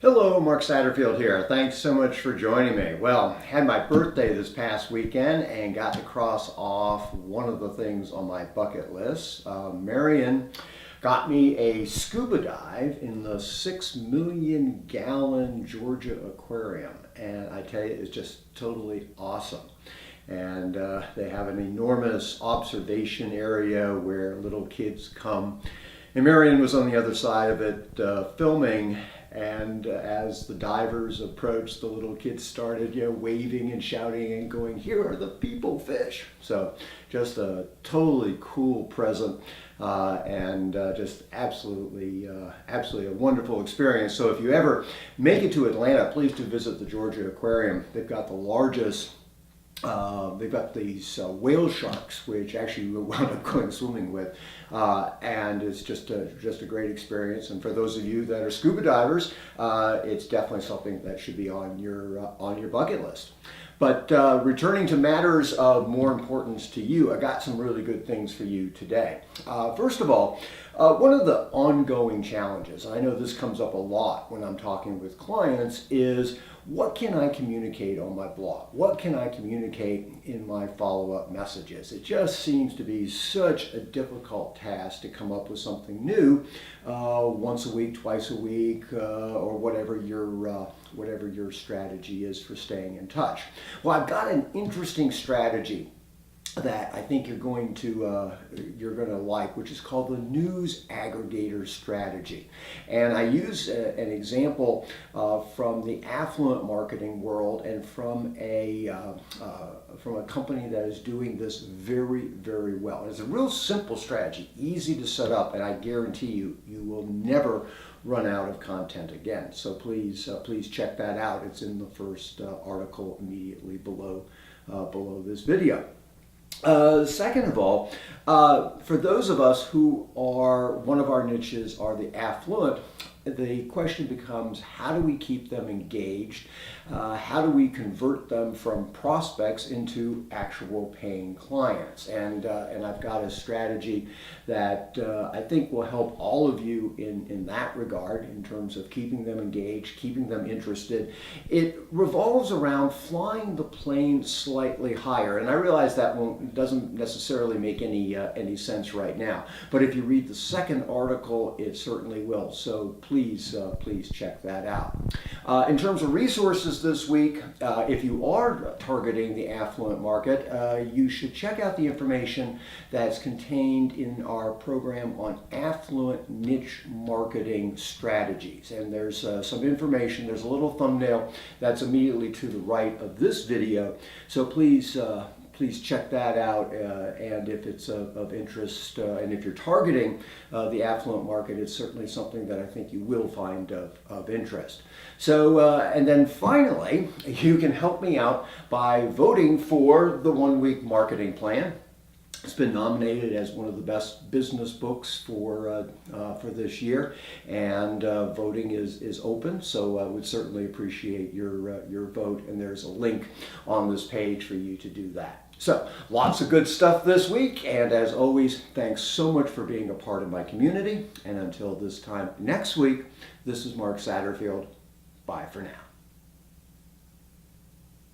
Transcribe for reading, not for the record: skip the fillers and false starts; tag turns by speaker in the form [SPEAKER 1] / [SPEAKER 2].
[SPEAKER 1] Hello, Mark Satterfield here. Thanks so much for joining me. Well, had my birthday this past weekend and got to cross off one of the things on my bucket list. Marion got me a scuba dive in the 6 million gallon Georgia aquarium, and I tell you, it's just totally awesome. And they have an enormous observation area where little kids come. And Marion was on the other side of it filming, and as the divers approached, the little kids started waving and shouting and going, "Here are the people fish." So just a totally cool present and just absolutely a wonderful experience. So if you ever make it to Atlanta, please do visit the Georgia Aquarium. They've got the largest they've got these whale sharks, which actually we wound up going swimming with, and it's just a great experience. And for those of you that are scuba divers, it's definitely something that should be on your bucket list. But returning to matters of more importance to you, I got some really good things for you today. First of all, one of the ongoing challenges, I know this comes up a lot when I'm talking with clients, is what can I communicate on my blog? What can I communicate in my follow-up messages? It just seems to be such a difficult task to come up with something new once a week, twice a week, or whatever your strategy is for staying in touch. Well, I've got an interesting strategy that I think you're going to like, which is called the news aggregator strategy. And I use an example from the affluent marketing world and from a company that is doing this very, very well. And it's a real simple strategy, easy to set up, and I guarantee you will never run out of content again. So please check that out. It's in the first article immediately below this video. Second of all, for those of us who are, one of our niches are the affluent, the question becomes, how do we keep them engaged? How do we convert them from prospects into actual paying clients? And I've got a strategy that I think will help all of you in that regard, in terms of keeping them engaged, keeping them interested. It revolves around flying the plane slightly higher, and I realize that doesn't necessarily make any sense right now. But if you read the second article, it certainly will. So please check that out. In terms of resources this week, if you are targeting the affluent market, you should check out the information that's contained in our program on affluent niche marketing strategies. And there's some information, there's a little thumbnail that's immediately to the right of this video. So please check that out, and if it's of interest, and if you're targeting the affluent market, it's certainly something that I think you will find of interest. So, and then finally, you can help me out by voting for the 1-week marketing plan. It's been nominated as one of the best business books for this year, and voting is open. So I would certainly appreciate your vote, and there's a link on this page for you to do that. So lots of good stuff this week, and as always, thanks so much for being a part of my community. And until this time next week, this is Mark Satterfield. Bye for now.